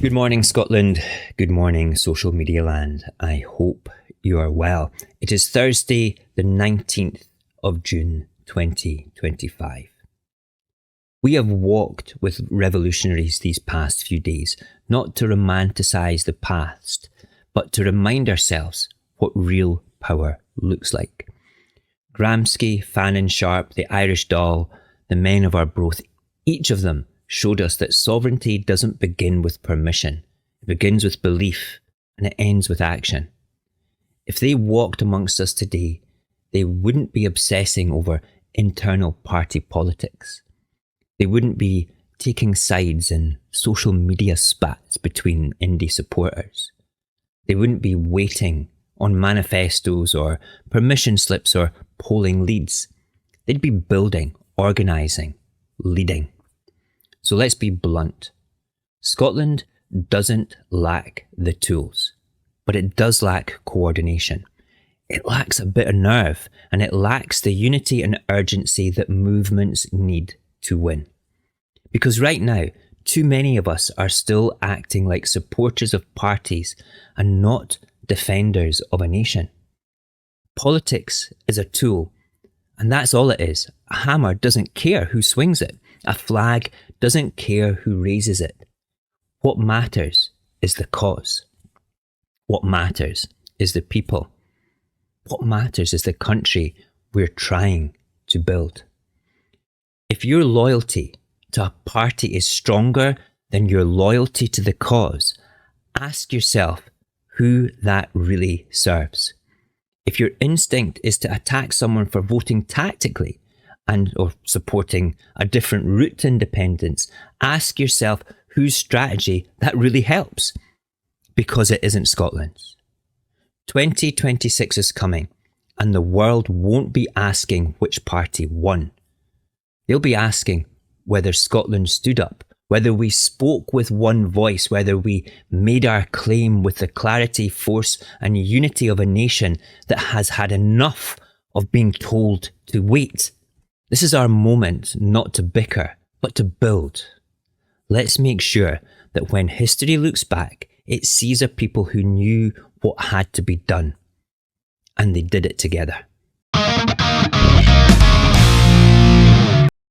Good morning, Scotland. Good morning, social media land. I hope you are well. It is Thursday, the 19th of June, 2025. We have walked with revolutionaries these past few days, not to romanticise the past, but to remind ourselves what real power looks like. Gramsci, Fanon, Sharp, the Irish Dáil, the men of Arbroath, each of them showed us that sovereignty doesn't begin with permission. It begins with belief and it ends with action. If they walked amongst us today, they wouldn't be obsessing over internal party politics. They wouldn't be taking sides in social media spats between indie supporters. They wouldn't be waiting on manifestos or permission slips or polling leads. They'd be building, organising, leading. So let's be blunt. Scotland doesn't lack the tools, but it does lack coordination. It lacks a bit of nerve, and it lacks the unity and urgency that movements need to win. Because right now, too many of us are still acting like supporters of parties and not defenders of a nation. Politics is a tool, and that's all it is. A hammer doesn't care who swings it. A flag doesn't care who raises it. What matters is the cause. What matters is the people. What matters is the country we're trying to build. If your loyalty to a party is stronger than your loyalty to the cause, ask yourself who that really serves. If your instinct is to attack someone for voting tactically or supporting a different route to independence, ask yourself whose strategy that really helps, because it isn't Scotland's. 2026 is coming, and the world won't be asking which party won. They'll be asking whether Scotland stood up, whether we spoke with one voice, whether we made our claim with the clarity, force and unity of a nation that has had enough of being told to wait. This is our moment not to bicker, but to build. Let's make sure that when history looks back, it sees a people who knew what had to be done, and they did it together.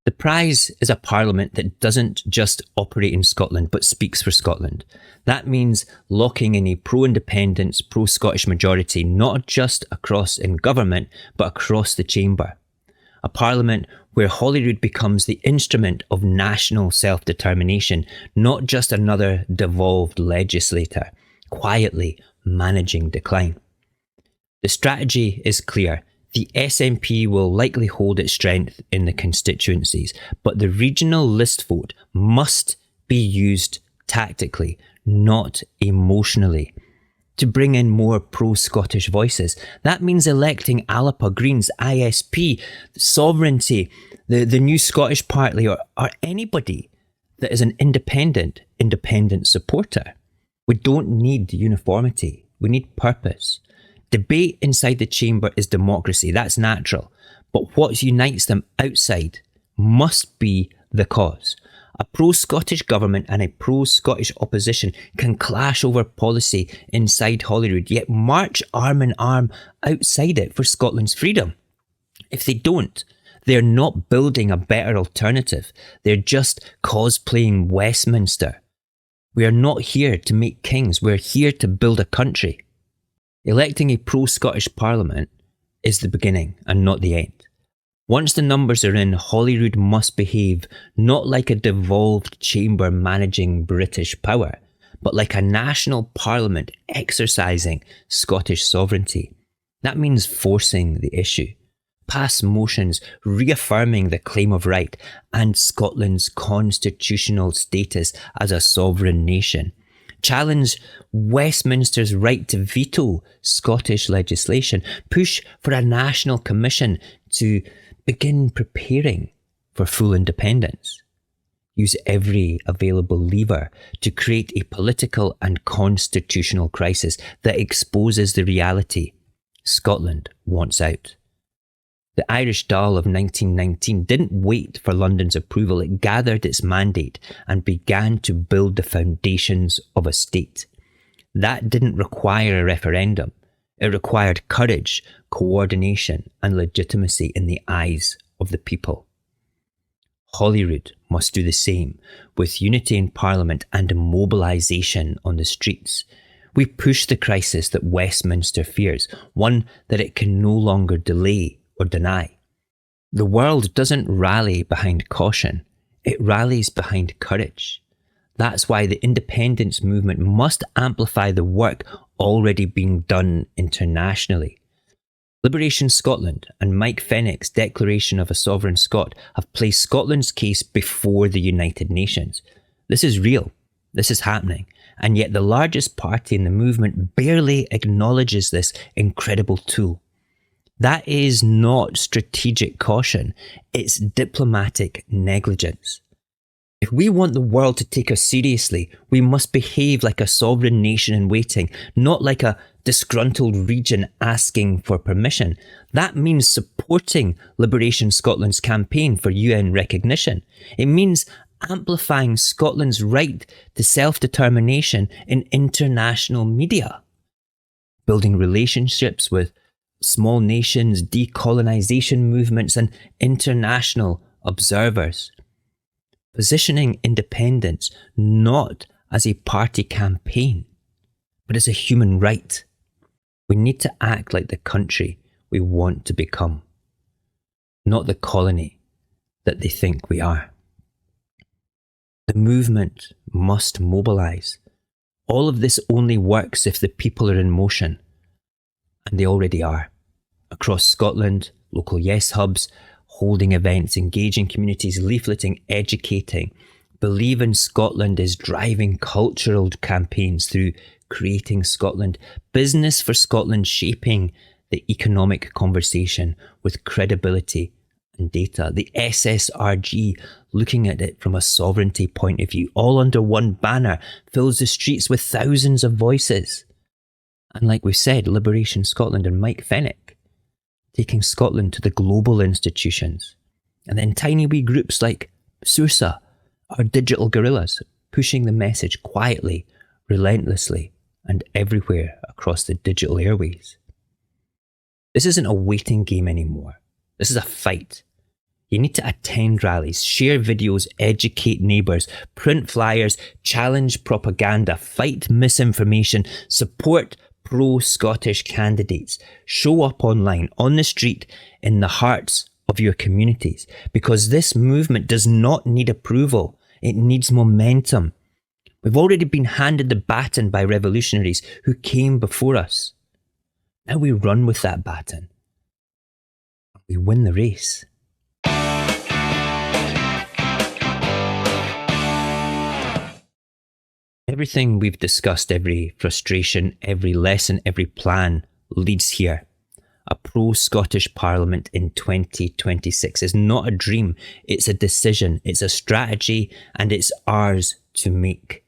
The prize is a parliament that doesn't just operate in Scotland, but speaks for Scotland. That means locking in a pro-independence, pro-Scottish majority, not just across in government, but across the chamber. A parliament where Holyrood becomes the instrument of national self-determination, not just another devolved legislator, quietly managing decline. The strategy is clear. The SNP will likely hold its strength in the constituencies, but the regional list vote must be used tactically, not emotionally, to bring in more pro-Scottish voices. That means electing Alapa Greens, ISP, Sovereignty, the New Scottish Party, or anybody that is an independent supporter. We don't need uniformity. We need purpose. Debate inside the chamber is democracy. That's natural. But what unites them outside must be the cause. A pro-Scottish government and a pro-Scottish opposition can clash over policy inside Holyrood, yet march arm in arm outside it for Scotland's freedom. If they don't, they're not building a better alternative. They're just cosplaying Westminster. We are not here to make kings. We're here to build a country. Electing a pro-Scottish parliament is the beginning and not the end. Once the numbers are in, Holyrood must behave not like a devolved chamber managing British power, but like a national parliament exercising Scottish sovereignty. That means forcing the issue, pass motions reaffirming the claim of right and Scotland's constitutional status as a sovereign nation. Challenge Westminster's right to veto Scottish legislation. Push for a national commission to begin preparing for full independence. Use every available lever to create a political and constitutional crisis that exposes the reality Scotland wants out. The Irish Dáil of 1919 didn't wait for London's approval. It gathered its mandate and began to build the foundations of a state. That didn't require a referendum. It required courage, coordination, and legitimacy in the eyes of the people. Holyrood must do the same, with unity in Parliament and mobilisation on the streets. We push the crisis that Westminster fears, one that it can no longer delay or deny. The world doesn't rally behind caution, it rallies behind courage. That's why the independence movement must amplify the work already being done internationally. Liberation Scotland and Mike Fenwick's Declaration of a Sovereign Scot have placed Scotland's case before the United Nations. This is real, this is happening, and yet the largest party in the movement barely acknowledges this incredible tool. That is not strategic caution, it's diplomatic negligence. If we want the world to take us seriously, we must behave like a sovereign nation in waiting, not like a disgruntled region asking for permission. That means supporting Liberation Scotland's campaign for UN recognition. It means amplifying Scotland's right to self-determination in international media. Building relationships with small nations, decolonisation movements and international observers. Positioning independence not as a party campaign, but as a human right. We need to act like the country we want to become, not the colony that they think we are. The movement must mobilise. All of this only works if the people are in motion, and they already are. Across Scotland, local Yes Hubs, holding events, engaging communities, leafleting, educating. Believe in Scotland is driving cultural campaigns through Creating Scotland. Business for Scotland shaping the economic conversation with credibility and data. The SSRG looking at it from a sovereignty point of view, all under one banner, fills the streets with thousands of voices. And like we said, Liberation Scotland and Mike Fenwick, taking Scotland to the global institutions. And then tiny wee groups like Saorsa, our digital guerrillas, pushing the message quietly, relentlessly, and everywhere across the digital airways. This isn't a waiting game anymore. This is a fight. You need to attend rallies, share videos, educate neighbours, print flyers, challenge propaganda, fight misinformation, support pro-Scottish candidates, show up online, on the street, in the hearts of your communities, because this movement does not need approval, it needs momentum. We've already been handed the baton by revolutionaries who came before us. Now we run with that baton. We win the race. Everything we've discussed, every frustration, every lesson, every plan leads here. A pro-Scottish Parliament in 2026 is not a dream, it's a decision, it's a strategy, and it's ours to make.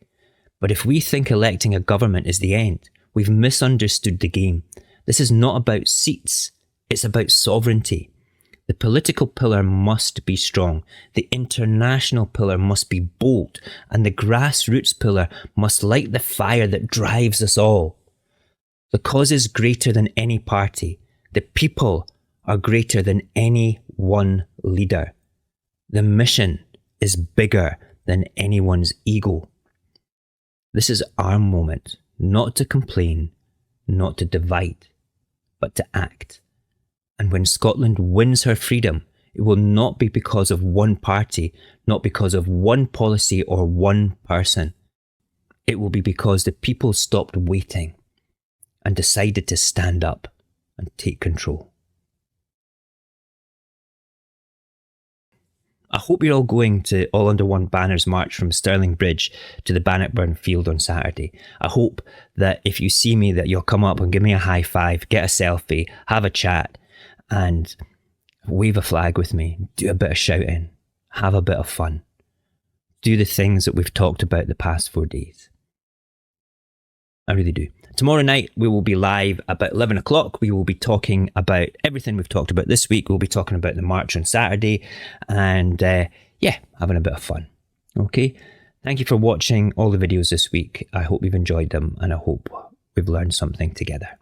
But if we think electing a government is the end, we've misunderstood the game. This is not about seats, it's about sovereignty. The political pillar must be strong, the international pillar must be bold, and the grassroots pillar must light the fire that drives us all. The cause is greater than any party. The people are greater than any one leader. The mission is bigger than anyone's ego. This is our moment, not to complain, not to divide, but to act. And when Scotland wins her freedom, it will not be because of one party, not because of one policy or one person. It will be because the people stopped waiting and decided to stand up and take control. I hope you're all going to All Under One Banner's march from Stirling Bridge to the Bannockburn Field on Saturday. I hope that if you see me that you'll come up and give me a high five, get a selfie, have a chat, and wave a flag with me, do a bit of shouting, have a bit of fun, do the things that we've talked about the past 4 days. I really do. Tomorrow night, we will be live about 11 o'clock. We will be talking about everything we've talked about this week. We'll be talking about the march on Saturday and having a bit of fun. Okay. Thank you for watching all the videos this week. I hope you've enjoyed them and I hope we've learned something together.